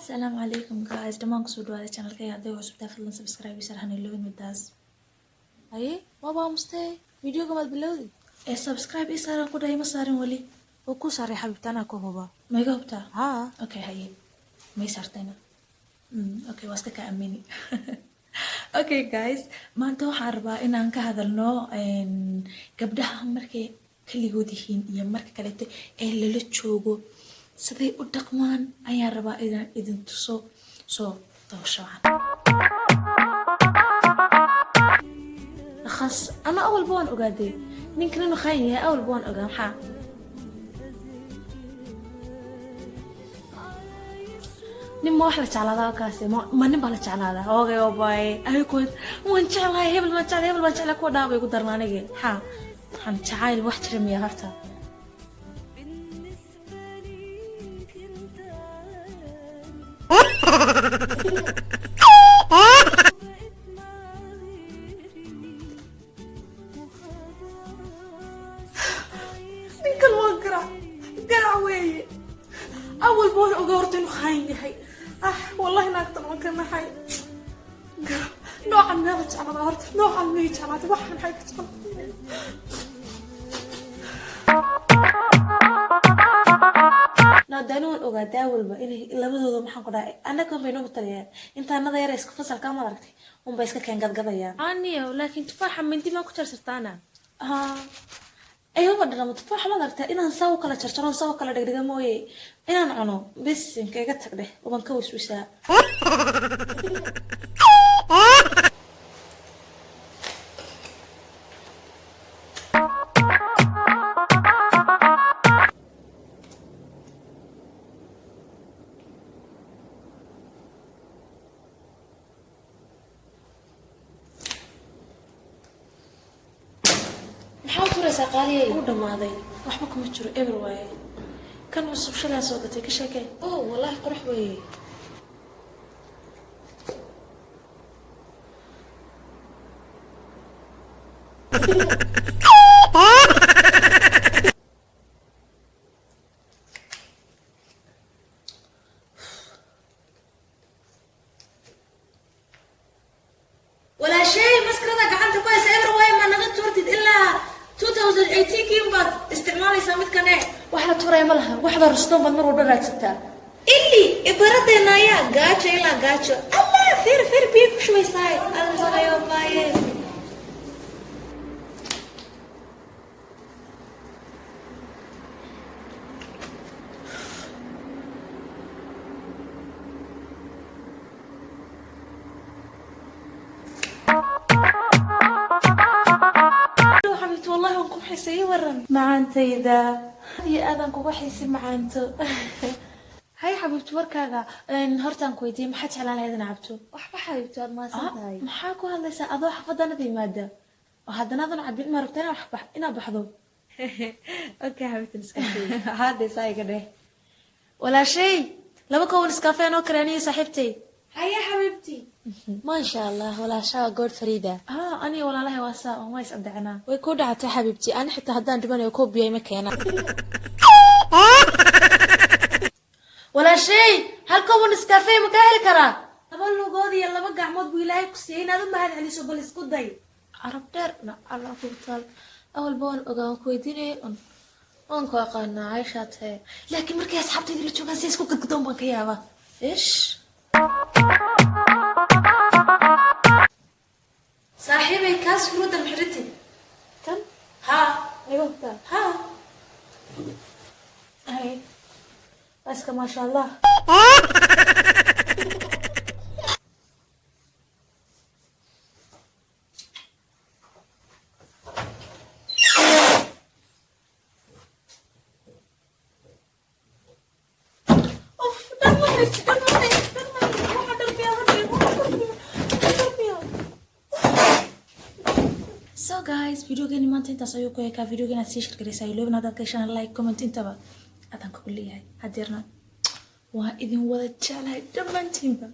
السلام عليكم guys دمان kusoo dhawaada channelkayga haday cusub tahay fadlan subscribe isar hana ilowin midaas haye waba mustay videoga mad bilowdi subscribe isar ku dhahay ma saarin wali oo ku saaray xabibtana ku huba ma iga hubtaa ha okay haye may saartayna okay waska ka amini okay guys maanta waxaan rabaa inaan ka hadalno gabdhaha markay kaligood yihiin iyo marka kale ee lala joogo siday u dhaqmaan ayaan rabaa inaan idin tuso soo dawshaan khas ana awal baan ogaaday ninkan inuu khayr yahay awal baan ogaa maxaa nin ma wax la jeclaadaa kaasi ma nin baa la jeclaadaa oogay oobay aykood waan jeclahay hebel ma jeclaa kuwa dhaabay ku darnaanayge ha waxaan jecayl wax jira miya harta ninkan waa garac weeye awal baan ogaa horta inuu khaayin yahay wallahi naagtan waan ka naxay noocan meela jeclada horta noocan may jeclaatay waxaan maxay ka jeclaa naadani waan ogaaday awalba inay labadooda maxaan ku dhahay annaga bay noogu taliyaan intaanada yar isku fasalka ma aragtay unba iska keen gadgadayaan aniyo laakiin tufaaxa mindi ma ku jarsartaana ayuba dhalamo tufaaxa ma aragtay inaan saw kala jarjaro saw kala dhigdhiga mooye inaan cuno bis inkayga tag dheh uban ka wiswisaa maxaa turaysaa qaaliya u dhamaaday waxba kuma jiro eber waaye kan cusub shalaa soo gatay ka sheekee wallahi qurux weeye ولا شيء مسكرة قعدت كويس إبر وين ما نغت ورتد إلا 2018 كيم بعد استعمالي سامت كناه واحدة تورا يملها واحدة رستون بدمر والبرات ستة اللي إبرتنا يا جاتشة إلا جاتشة الله فير بيك شوي ساي الله يا باي والله انكم حسي ورن معانتيدا هي اذنكم وحيسي معانتو هاي حبيبتي وركاغا هورتان كويدي ما حد جعلان هيدن عبتو waxba xabibto aad ma santahay maxaa ku hadlaysaa adoo xafadana yimaada oo haddana adan cabin ma rabtaa inaad baxdo okay xabibti iskafay hada sayga dheh wala shay laba koon iskafay noo karaaniyo saaxiibtay haya xabibti ما شاء الله ولا شاء قول فريدة أنا ولا لها واساء وما يصدقنا ويكون عتا حبيبتي أنا حتى هدان دبان يكوب بيا مكينا ولا شيء هل كون نسكافيه مكاهل كرا أقول له قاضي يلا بقى عمود بيلاقي كسيين هذا ما هذا علي شغل اسكت داي عرب دار لا الله كوتال أول بون أقام كويديني أنكو أقلنا عايشات هي لكن مركي أصحابتي اللي تشوفها سيسكو كدوم بكيابا إيش صاحبي كاس فرود المحرتي كم ها ايوه ها هاي بس ما شاء الله So guys, video gani maanta intaas ayuu ku ekaa videogan aad sii shirgaraysaa ilooban haddaad ka heshaan like comment intaba aadaan kugu leeyahay hadeerna waa idin wada jeclahay dhammaantiinba